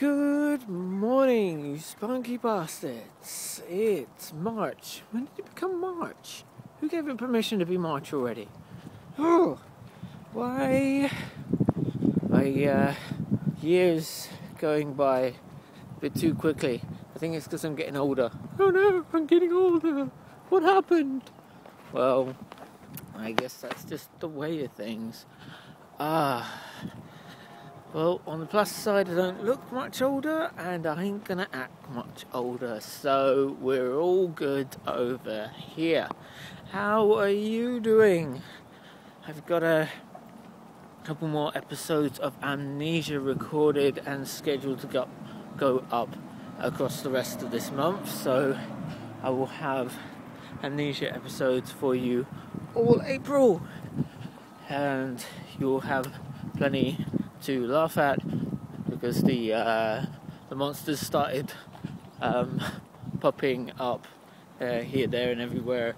Good morning, you spunky bastards. It's March. When did it become March? Who gave it permission to be March already? Oh, why? Years going by a bit too quickly. I think it's because I'm getting older. Oh no, I'm getting older. What happened? Well, I guess that's just the way of things. Well, on the plus side, I don't look much older, and I ain't gonna act much older, so we're all good over here. How are you doing? I've got a couple more episodes of Amnesia recorded and scheduled to go up across the rest of this month, so I will have Amnesia episodes for you all April, and you'll have plenty to laugh at because the monsters started popping up here, there and everywhere,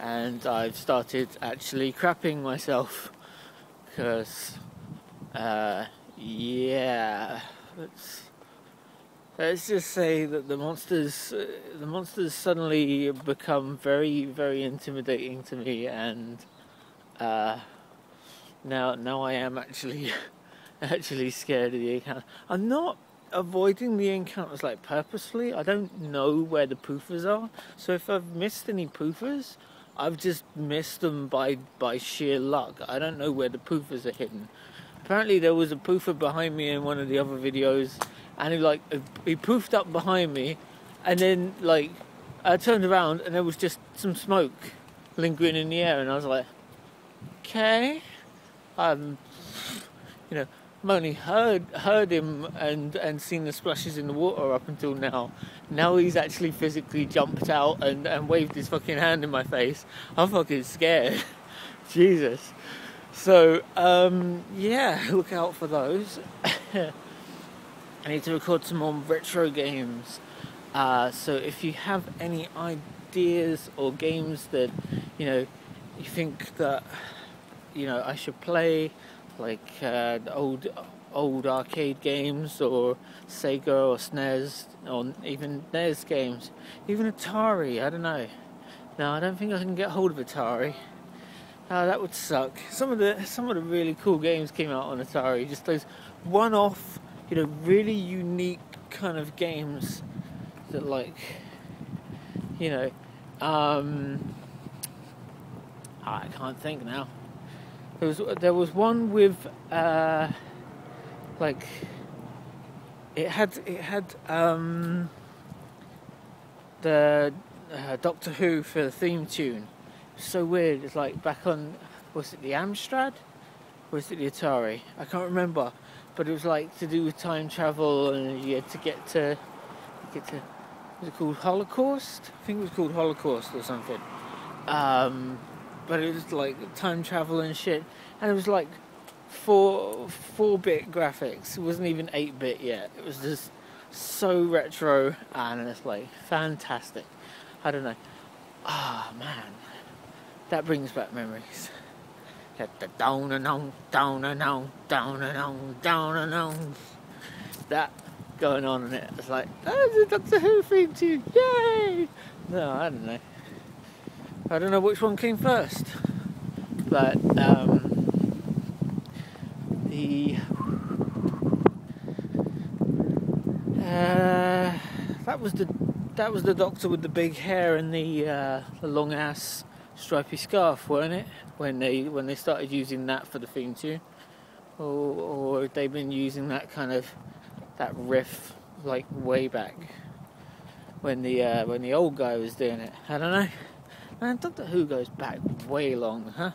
and I've started actually crapping myself because let's just say that the monsters suddenly become very, very intimidating to me, and now I am actually scared of the encounter. I'm not avoiding the encounters like purposefully. I don't know where the poofers are, so if I've missed any poofers, I've just missed them by sheer luck. I don't know where the poofers are hidden. Apparently there was a poofer behind me in one of the other videos, and he poofed up behind me, and then I turned around and there was just some smoke lingering in the air, and I was like, okay, I've only heard him and seen the splashes in the water up until now. Now he's actually physically jumped out and waved his fucking hand in my face. I'm fucking scared. Jesus. So, look out for those. I need to record some more retro games. So if you have any ideas or games that, you think that, I should play, like old arcade games or Sega or SNES or even NES games, even Atari, I don't know. No, I don't think I can get hold of Atari. That would suck. Some of the really cool games came out on Atari, just those one-off, really unique kind of games that I can't think now. There was one with it had the Doctor Who for the theme tune. So weird. It's like back on, was it the Amstrad or was it the Atari? I can't remember, but it was like to do with time travel, and you had to get to was it called Holocaust? I think it was called Holocaust or something. But it was like time travel and shit, and it was like 4-bit graphics. It wasn't even 8-bit yet. It was just so retro, and it's like fantastic. I don't know. Man, that brings back memories. Down and on, down and on, down and on, down and on. That going on in it. It's like, the Doctor Who theme tune. Yay! No, I don't know. I don't know which one came first, but that was the Doctor with the big hair and the long ass stripy scarf, weren't it? When they started using that for the theme tune, or they've been using that kind of that riff like way back when the old guy was doing it. I don't know. Man, Doctor Who goes back way long, huh?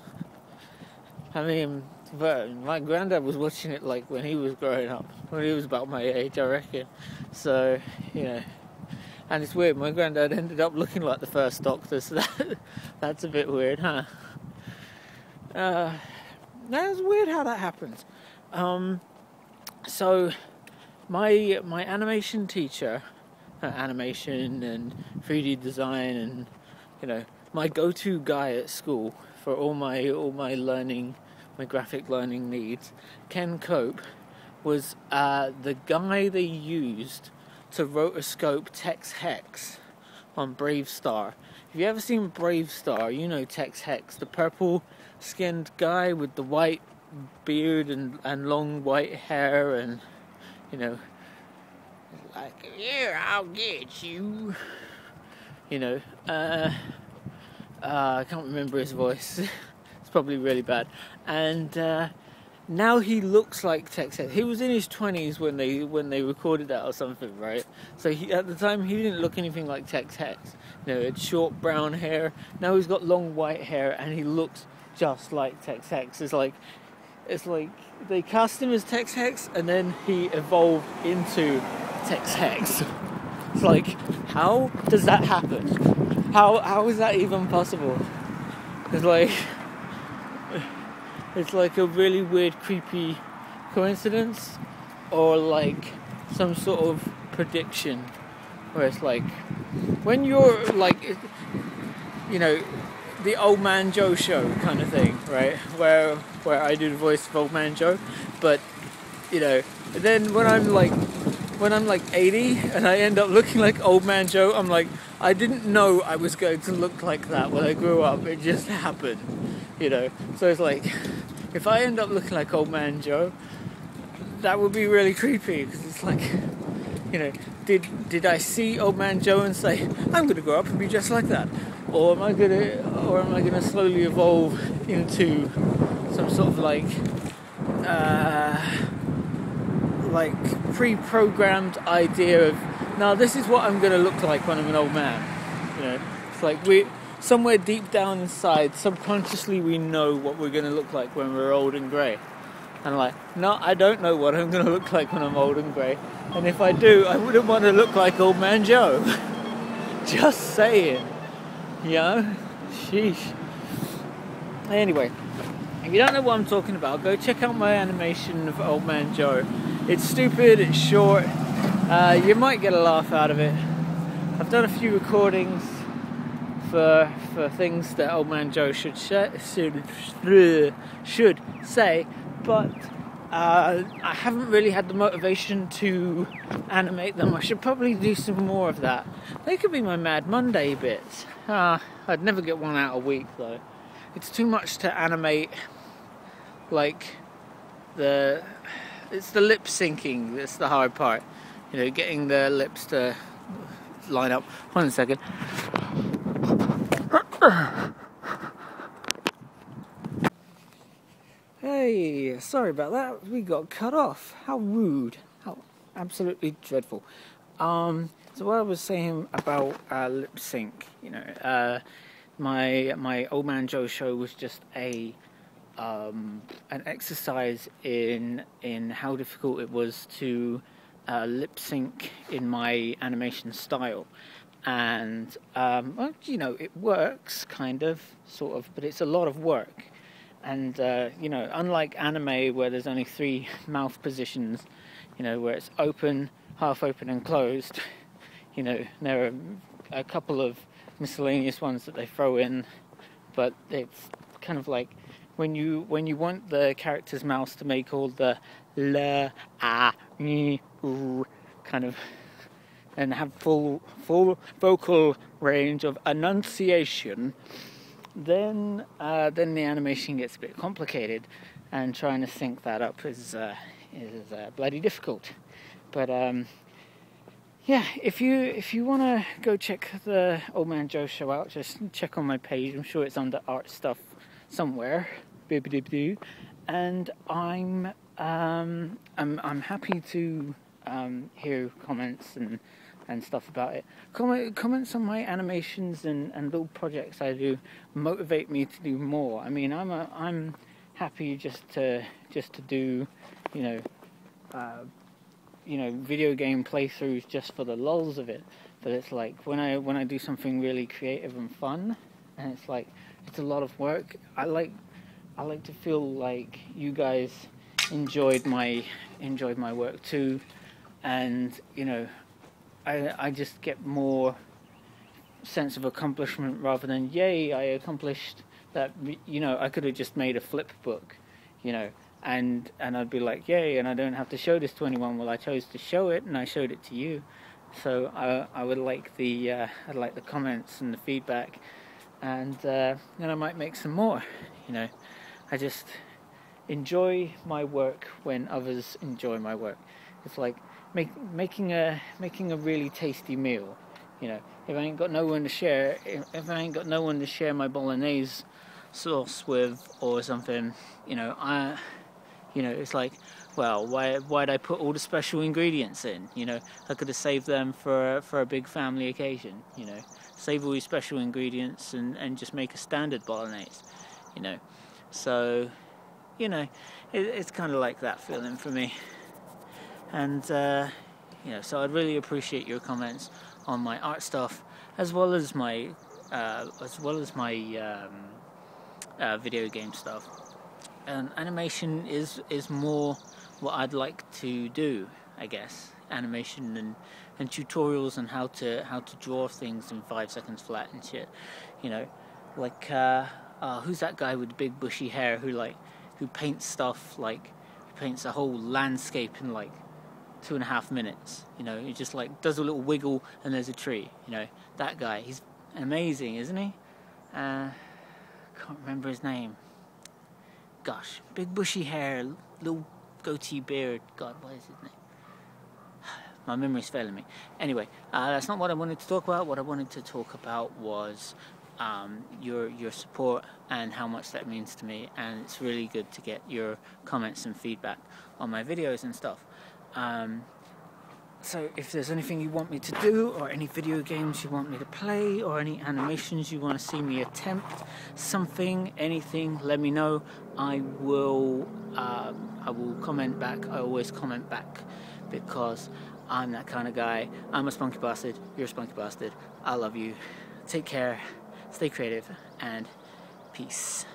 I mean, but my granddad was watching it like when he was growing up, when he was about my age, I reckon. So, and it's weird, my granddad ended up looking like the first Doctor, so that's a bit weird, huh? That's weird how that happens. So, my animation teacher, animation and 3D design and, my go-to guy at school for all my learning, my graphic learning needs, Ken Cope, was the guy they used to rotoscope Tex Hex on Bravestar. If you ever seen Bravestar, you know Tex Hex, the purple-skinned guy with the white beard and long white hair, and you know, like, yeah, I'll get you. You know, I can't remember his voice. It's probably really bad. And now he looks like Tex Hex. He was in his 20s when they recorded that or something, right? So at the time he didn't look anything like Tex Hex. You know, he had short brown hair. Now he's got long white hair, and he looks just like Tex Hex. It's like they cast him as Tex Hex, and then he evolved into Tex Hex. It's like, how does that happen? How is that even possible? It's like a really weird, creepy coincidence, or like some sort of prediction, where it's like, when you're like, you know, the Old Man Joe show kind of thing, right? Where I do the voice of Old Man Joe, but you know, then when I'm like 80 and I end up looking like Old Man Joe, I'm like, I didn't know I was going to look like that when I grew up. It just happened, you know. So it's like, if I end up looking like Old Man Joe, that would be really creepy, because it's like, you know, did I see Old Man Joe and say, I'm going to grow up and be just like that? Or am I gonna slowly evolve into some sort of like pre-programmed idea of, now this is what I'm gonna look like when I'm an old man. You know, it's like we somewhere deep down inside, subconsciously, we know what we're gonna look like when we're old and grey. And like, no, I don't know what I'm gonna look like when I'm old and grey. And if I do, I wouldn't want to look like Old Man Joe. Just saying. You know? Sheesh. Anyway, if you don't know what I'm talking about, go check out my animation of Old Man Joe. It's stupid, it's short, you might get a laugh out of it. I've done a few recordings for things that Old Man Joe should say, but I haven't really had the motivation to animate them. I should probably do some more of that. They could be my Mad Monday bits. I'd never get one out a week though. It's too much to animate. Like it's the lip syncing that's the hard part. You know, getting the lips to line up. Hold on a second. Hey, sorry about that. We got cut off. How rude. How absolutely dreadful. So what I was saying about lip sync, you know, my Old Man Joe show was just an exercise in how difficult it was to lip sync in my animation style. And well, you know, it works kind of, sort of, but it's a lot of work. And you know, unlike anime where there's only 3 mouth positions, you know, where it's open, half open and closed, you know, there are a couple of miscellaneous ones that they throw in, but it's kind of like when you want the character's mouths to make all the la, ah, ni, oo kind of, and have full vocal range of enunciation, then the animation gets a bit complicated, and trying to sync that up is bloody difficult. But yeah, if you want to go check the Old Man Joe show out, just check on my page. I'm sure it's under art stuff somewhere. And I'm happy to hear comments and stuff about it. Comments on my animations and little projects I do motivate me to do more. I mean, I'm happy just to do, you know, video game playthroughs just for the lulz of it. But it's like when I do something really creative and fun, and it's like it's a lot of work. I like to feel like you guys enjoyed my work too, and you know, I just get more sense of accomplishment rather than, yay, I accomplished that. You know, I could have just made a flip book, you know, and I'd be like, yay, and I don't have to show this to anyone. Well, I chose to show it, and I showed it to you. So I would like the I'd like the comments and the feedback, and then I might make some more. You know, I just enjoy my work when others enjoy my work. It's like making a really tasty meal. You know, if I ain't got no one to share, if I ain't got no one to share my bolognese sauce with or something, you know, it's like, well, why'd I put all the special ingredients in? You know, I could have saved them for a big family occasion. You know, save all these special ingredients and just make a standard bolognese. You know, so, you know, it's kind of like that feeling for me. And you know, so I'd really appreciate your comments on my art stuff, as well as my video game stuff. And animation is more what I'd like to do, I guess. Animation and tutorials on how to draw things in 5 seconds flat and shit. You know, like who's that guy with the big bushy hair who paints stuff like he paints a whole landscape in like 2.5 minutes. You know, he just like does a little wiggle and there's a tree. You know, that guy, he's amazing, isn't he? Can't remember his name. Gosh, big bushy hair, little goatee beard. God, what is his name? My memory's failing me. Anyway, that's not what I wanted to talk about. What I wanted to talk about was your support and how much that means to me. And it's really good to get your comments and feedback on my videos and stuff. So if there's anything you want me to do, or any video games you want me to play, or any animations you want to see me attempt, something, anything, let me know. I will comment back. I always comment back because I'm that kind of guy. I'm a spunky bastard. You're a spunky bastard. I love you. Take care. Stay creative, and peace.